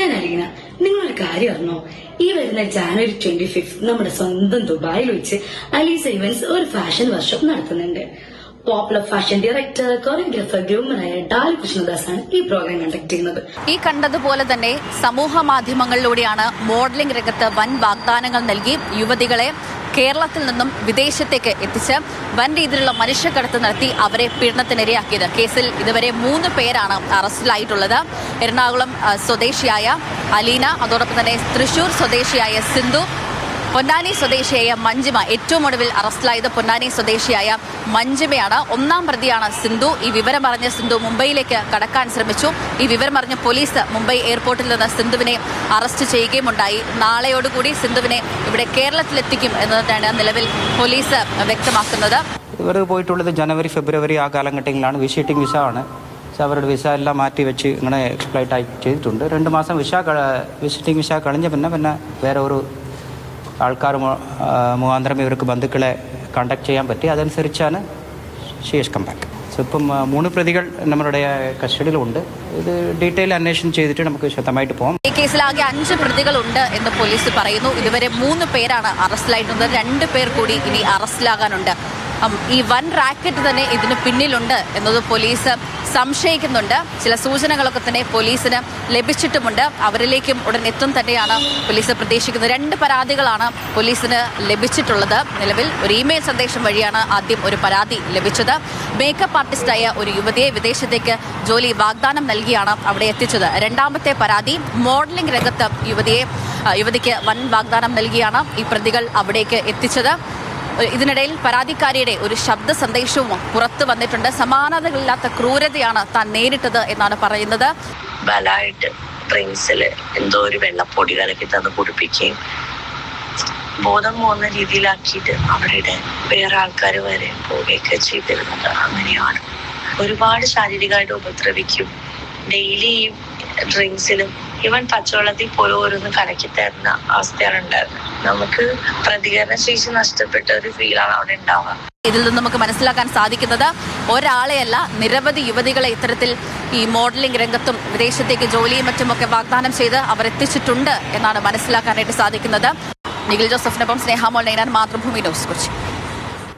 ഞാൻ അലീന. നിങ്ങളൊരു കാര്യം അറിഞ്ഞോ? ഈ വരുന്ന ജാനുവരി 25 നമ്മുടെ സ്വന്തം ദുബായിൽ വെച്ച് അലീസ ഇവന്റ്സ് ഒരു ഫാഷൻ വർക്ക്ഷോപ്പ് നടത്തുന്നുണ്ട്. പോപ്പുലർ ഫാഷൻ ഡയറക്ടർ, കൊറിയോഗ്രാഫർ, ഗ്രൂമറായ ഡാലി കൃഷ്ണദാസാണ് ഈ പ്രോഗ്രാം കണ്ടക്ട് ചെയ്യുന്നത്. ഈ കണ്ടതുപോലെ തന്നെ സമൂഹ മാധ്യമങ്ങളിലൂടെയാണ് മോഡലിംഗ് രംഗത്ത് വൻ വാഗ്ദാനങ്ങൾ നൽകി യുവതികളെ കേരളത്തിൽ നിന്നും വിദേശത്തേക്ക് എത്തിച്ച് വൻ രീതിയിലുള്ള മനുഷ്യക്കടത്ത് നടത്തി അവരെ പീഡനത്തിനിരയാക്കിയത്. കേസിൽ ഇതുവരെ 3 പേരാണ് അറസ്റ്റിലായിട്ടുള്ളത്. എറണാകുളം സ്വദേശിയായ അലീന, അതോടൊപ്പം തന്നെ തൃശൂർ സ്വദേശിയായ സിന്ധു, പൊന്നാനി സ്വദേശിയായ മഞ്ജിമ. ഏറ്റവും ഒടുവിൽ അറസ്റ്റിലായത് പൊന്നാനി സ്വദേശിയായ മഞ്ജിമയാണ്. 1-ാം പ്രതിയാണ് സിന്ധു. ഈ വിവരം അറിഞ്ഞ സിന്ധു മുംബൈയിലേക്ക് കടക്കാൻ ശ്രമിച്ചു. ഈ വിവരം അറിഞ്ഞ പോലീസ് മുംബൈ എയർപോർട്ടിൽ നിന്ന് സിന്ധുവിനെ അറസ്റ്റ് ചെയ്യുകയുമുണ്ടായി. നാളെയോടുകൂടി സിന്ധുവിനെ ഇവിടെ കേരളത്തിലെത്തിക്കും എന്നതാണ് നിലവിൽ പോലീസ് വ്യക്തമാക്കുന്നത്. ഇവർ പോയിട്ടുള്ളത് ജനുവരി ഫെബ്രുവരി ആ കാലഘട്ടങ്ങളിലാണ്. വിസിറ്റിംഗ് വിസ ആണ്. അവരുടെ വിസ എല്ലാം മാറ്റി വെച്ച് ഇങ്ങനെ എക്സ്പ്ലോയിറ്റ് ആയി ചെയ്തിട്ടുണ്ട്. 2 മാസം വിസിറ്റിംഗ് വിസ കഴിഞ്ഞ പിന്നെ വേറെ ഒരു ആൾക്കാർ മുഖാന്തരം ഇവർക്ക് ബന്ധുക്കളെ കോൺടാക്ട് ചെയ്യാൻ പറ്റി. അതനുസരിച്ചാണ് ഷീസ് കം ബാക്ക്. സോ ഇപ്പം 3 പ്രതികൾ നമ്മളുടെ കസ്റ്റഡിയിലുണ്ട്. ഇത് ഡീറ്റെയിൽ അന്വേഷണം ചെയ്തിട്ട് നമുക്ക് വിശദമായിട്ട് പോകാം. ഈ കേസിൽ ആകെ 5 പ്രതികളുണ്ട് എന്ന് പോലീസ് പറയുന്നു. ഇതുവരെ 3 പേരാണ് അറസ്റ്റിലായിട്ടുള്ളത്. 2 പേർ കൂടി ഇനി അറസ്റ്റിലാകാനുണ്ട്. ഈ വൻ റാക്കറ്റ് തന്നെ ഇതിന് പിന്നിലുണ്ട് എന്നത് പോലീസ് സംശയിക്കുന്നുണ്ട്. ചില സൂചനകളൊക്കെ തന്നെ പോലീസിന് ലഭിച്ചിട്ടുമുണ്ട്. അവരിലേക്കും ഉടൻ എത്തും തന്നെയാണ് പോലീസ് പ്രതീക്ഷിക്കുന്നത്. 2 പരാതികളാണ് പോലീസിന് ലഭിച്ചിട്ടുള്ളത്. നിലവിൽ ഒരു ഇമെയിൽ സന്ദേശം വഴിയാണ് ആദ്യം ഒരു പരാതി ലഭിച്ചത്. മേക്കപ്പ് ആർട്ടിസ്റ്റായ ഒരു യുവതിയെ വിദേശത്തേക്ക് ജോലി വാഗ്ദാനം നൽകിയാണ് അവിടെ എത്തിച്ചത്. 2ാമത്തെ പരാതി മോഡലിംഗ് രംഗത്ത് യുവതിക്ക് വൻ വാഗ്ദാനം നൽകിയാണ് ഈ പ്രതികൾ അവിടേക്ക് എത്തിച്ചത്. ഇതിനിടയിൽ പരാതിക്കാരിയുടെ ഒരു ശബ്ദ സന്ദേശവും പുറത്തു വന്നിട്ടുണ്ട്. സമാനതകളില്ലാത്ത ക്രൂരതയാണ് താൻ നേരിട്ടത് എന്നാണ് പറയുന്നത്. ബലായിട്ട് ഡ്രിങ്ക്സിൽ എന്തോ ഒരു വെള്ളപ്പൊടി കലക്കി തന്ന് കുടിപ്പിക്കുകയും ബോധം പോകുന്ന രീതിയിലാക്കിയിട്ട് അവരുടെ വേറെ ആൾക്കാർ വരെ പോവുകയൊക്കെ ചെയ്തിരുന്നത്. അങ്ങനെയാണ് ഒരുപാട് ശാരീരികമായിട്ട് ഉപദ്രവിക്കും. ഡെയിലി ഈ ഡ്രിങ്ക്സിലും ഈവൻ പച്ചവെള്ളത്തിൽ പോലും ഓരോന്ന് കലക്കി തരുന്ന അവസ്ഥയാണ് ഉണ്ടായിരുന്നത്. നമുക്ക് പ്രതികരണ ശേഷി നഷ്ടപ്പെട്ട ഒരു ഫീലാണ് അവിടെ ഉണ്ടാവുക. ഇതിൽ നിന്ന് നമുക്ക് മനസ്സിലാക്കാൻ സാധിക്കുന്നത് ഒരാളെയല്ല, നിരവധി യുവതികളെ ഇത്തരത്തിൽ ഈ മോഡലിംഗ് രംഗത്തും വിദേശത്തേക്ക് ജോലിയും മറ്റുമൊക്കെ വാഗ്ദാനം ചെയ്ത് അവർ എത്തിച്ചിട്ടുണ്ട് എന്നാണ് മനസ്സിലാക്കാനായിട്ട് സാധിക്കുന്നത്. നിഖിൽ ജോസഫിനൊപ്പം സ്നേഹ മോൾ, മാതൃഭൂമി ന്യൂസ്, കൊച്ചി.